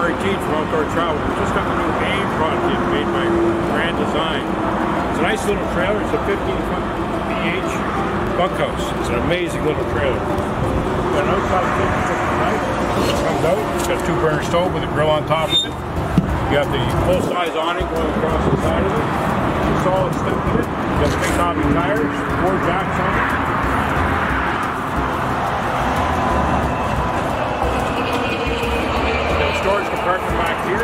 Murray Teed from Outdoor Travel. We just got the new AIM product in, made by Grand Design. It's a nice little trailer. It's a 15-foot BH bunkhouse. It's an amazing little trailer. Got an outside knife. It comes out. It's got a 2-burner stove with a grill on top of it. You have the full-size awning going across the side of it. A solid step in it. You got the big knobbly tires, 4 jacks on it. Storage compartment back here.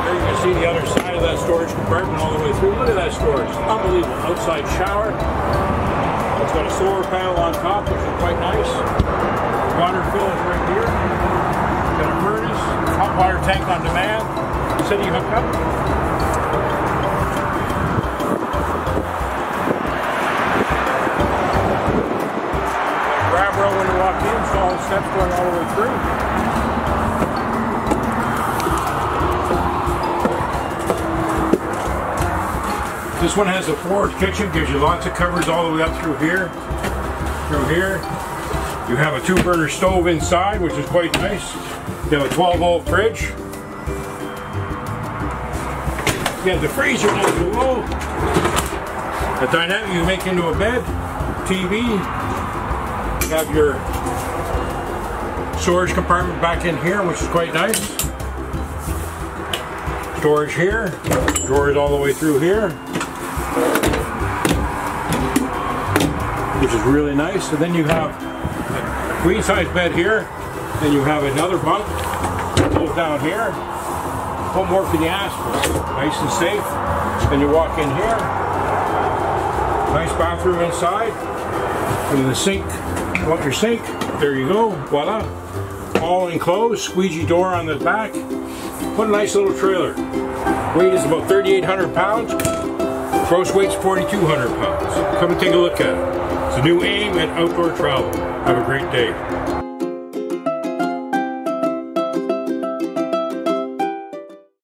There you can see the other side of that storage compartment all the way through. Look at that storage. Unbelievable. Outside shower. It's got a solar panel on top, which is quite nice. Water fill is right here. Got a furnace, hot water tank on demand. City hookup. Grab rail when you walk in, solid steps going all the way through. This one has a forward kitchen, gives you lots of covers all the way up through here. Through here. You have a 2-burner stove inside, which is quite nice. You have a 12-volt fridge. You have the freezer down below. A dynamic you make into a bed. TV. You have your storage compartment back in here, which is quite nice. Storage here, drawers all the way through here, which is really nice. And then you have a queen size bed here. Then you have another bunk goes down here. What more can you ask for? Nice and safe. Then you walk in here. Nice bathroom inside. And the sink. You want your sink? There you go. Voila. All enclosed. Squeegee door on the back. What a nice little trailer. Weight is about 3,800 pounds. Gross weight's 4,200 pounds. Come and take a look at it. It's a new AIM at Outdoor Travel. Have a great day.